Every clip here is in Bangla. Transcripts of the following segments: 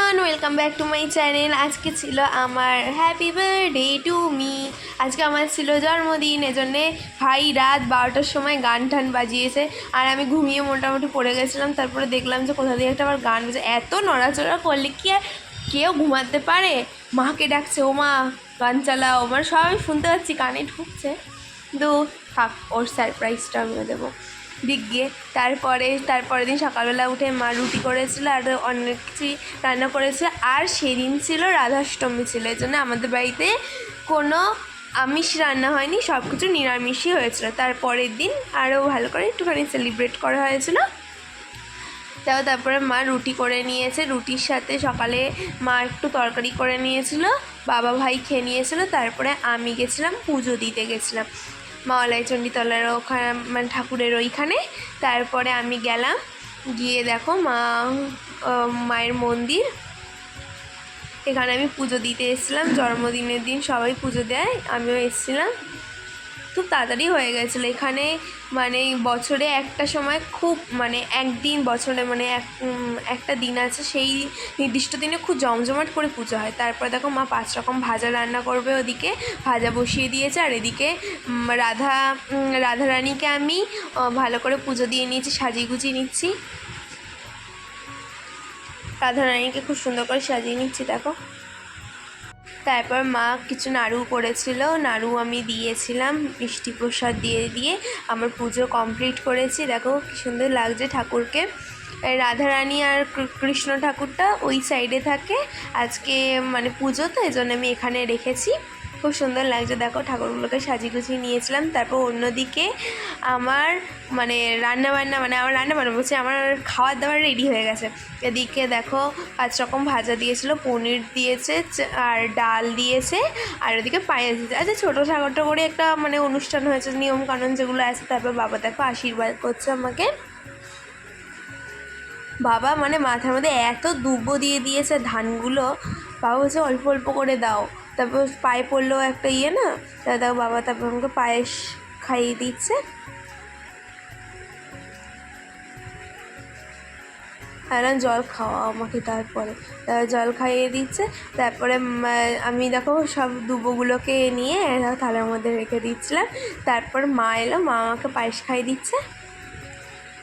Everyone, welcome back to my channel. আজকে ছিল আমার হ্যাপি বার্থডে টু মি। আজকে আমার ছিল জন্মদিন, এজন্যে ভাই রাত 12টার সময় গান টান বাজিয়েছে আর আমি ঘুমিয়ে মোটামুটি পড়ে গেছিলাম। তারপরে দেখলাম যে কোথা দিয়ে একটা আবার গান বাজে। এত নড়াচড়া করলে কি আর কেউ ঘুমাতে পারে? মাকে ডাকছে, ও মা গান চালাও। মানে সব আমি শুনতে পাচ্ছি, কানে ঢুকছে, কিন্তু থাক, ওর সারপ্রাইজটা আমিও দেবো দিক গিয়ে। তারপরের দিন সকালবেলা উঠে মা রুটি করেছিল আর অনেক কিছুই রান্না করেছিল। আর সেদিন ছিল রাধাষ্টমী, ছিল এই জন্য আমাদের বাড়িতে কোনো আমিষ রান্না হয়নি, সব কিছু নিরামিষই হয়েছিল। তারপরের দিন আরও ভালো করে একটুখানি সেলিব্রেট করা হয়েছিল। তারপরে মা রুটি করে নিয়েছে, রুটির সাথে সকালে মা একটু তরকারি করে নিয়েছিল, বাবা ভাই খেয়ে নিয়েছিল। তারপরে আমি গেছিলাম পুজো দিতে গেছিলাম মা অলাইচণ্ডীতলার ওখানে, মানে ঠাকুরের ওইখানে। তারপরে আমি গেলাম, গিয়ে দেখো মায়ের মন্দির, এখানে আমি পুজো দিতে এসেছিলাম। জন্মদিনের দিন সবাই পুজো দেয়, আমিও এসেছিলাম। খুব তাড়াতাড়ি হয়ে গেছিলো এখানে। মানে বছরে একটা সময় খুব, মানে একদিন বছরে, মানে একটা দিন আছে, সেই নির্দিষ্ট দিনে খুব জমজমাট করে পুজো হয়। তারপর দেখো মা 5 রকম ভাজা রান্না করবে, ওদিকে ভাজা বসিয়ে দিয়েছে। আর এদিকে রাধারানীকে আমি ভালো করে পুজো দিয়ে নিয়েছি, সাজিয়ে গুছিয়ে নিচ্ছি। রাধারানীকে খুব সুন্দর করে সাজিয়ে নিচ্ছি দেখো। তারপর মা কিছু নাড়ু করেছিল, নাড়ু আমি দিয়েছিলাম, মিষ্টি প্রসাদ দিয়ে আমার পুজো কমপ্লিট করেছি। দেখো কি সুন্দর লাগছে ঠাকুরকে। রাধারানী আর কৃষ্ণ ঠাকুরটা ওই সাইডে থাকে। আজকে মানে পুজো, তো এই জন্য আমি এখানে রেখেছি। খুব সুন্দর লাগছে দেখো, ঠাকুরগুলোকে সাজিয়ে গুছিয়ে নিয়েছিলাম। তারপর অন্যদিকে আমার রান্নাবান্না বলছি, আমার খাওয়ার দাওয়ার রেডি হয়ে গেছে। এদিকে দেখো 5 রকম ভাজা দিয়েছিল, পনির দিয়েছে আর ডাল দিয়েছে, আর ওদিকে পায়েস দিয়েছে। আচ্ছা, ছোটো করে একটা মানে অনুষ্ঠান হয়েছে, নিয়মকানুন যেগুলো আছে। তারপর বাবা দেখো আশীর্বাদ করছে আমাকে। বাবা মানে মাথার মধ্যে এত দুব্বো দিয়ে দিয়েছে ধানগুলো, বাবা বলছে অল্প অল্প করে দাও। তারপর পায়ে পড়লেও একটা না, দেখো বাবা তারপর আমাকে পায়েস খাইয়ে দিচ্ছে। জল খাওয়া আমাকে, তারপরে জল খাইয়ে দিচ্ছে। তারপরে আমি দেখো সব দুবোগুলোকে নিয়ে থালার মধ্যে রেখে দিচ্ছিলাম। তারপর মা এলো, মা আমাকে পায়েস খাইয়ে দিচ্ছে।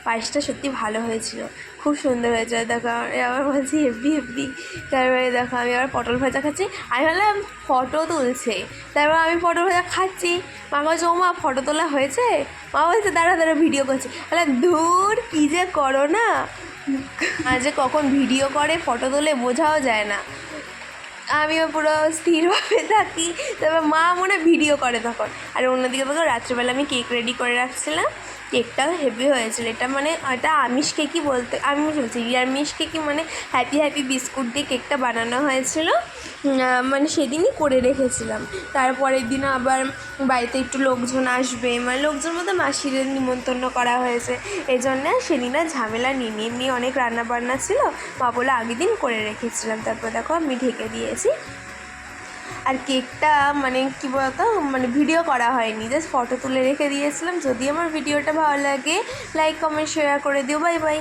পায়েসটা সত্যি ভালো হয়েছিল, খুব সুন্দর হয়েছে। দেখো আবার বলছি হেভি। তারপরে দেখো আমি আবার পটল ভাজা খাচ্ছি। আমি ভাবলাম ফটো তুলছে, তারপর আমি পটল ভাজা খাচ্ছি। মা বলছে, ও মা ফটো তোলা হয়েছে? মা বলছে দাঁড়া ভিডিও করছি। বলে ধুর, কী যে করো না, যে কখন ভিডিও করে ফটো তোলে বোঝাও যায় না। আমিও পুরো স্থিরভাবে থাকি, তারপর মা মনে ভিডিও করে তখন। আর অন্যদিকে দেখো রাত্রিবেলা আমি কেক রেডি করে রাখছিলাম। কেকটাও হেভি হয়েছিল। এটা আমিষ কেকই বলতে, আমি বলছি নিরামিষ কেকই, মানে হ্যাপি বিস্কুট দিয়ে কেকটা বানানো হয়েছিল। মানে সেদিনই করে রেখেছিলাম। তারপরের দিন আবার বাড়িতে একটু লোকজন আসবে, মানে লোকজন মধ্যে মাসির নিমন্ত্রণ করা হয়েছে, এই জন্য সেদিন আর ঝামেলা নিয়ে এমনি অনেক রান্নাবান্না ছিল, মা বলে আগের দিন করে রেখেছিলাম। তারপর দেখো আমি ঢেকে দিয়েছি। আর কেকটা মানে কী বলতো, মানে ভিডিও করা হয়নি, জাস্ট ফটো তুলে রেখে দিয়েছিলাম। যদি আমার ভিডিওটা ভালো লাগে, লাইক কমেন্ট শেয়ার করে দিও। Bye bye.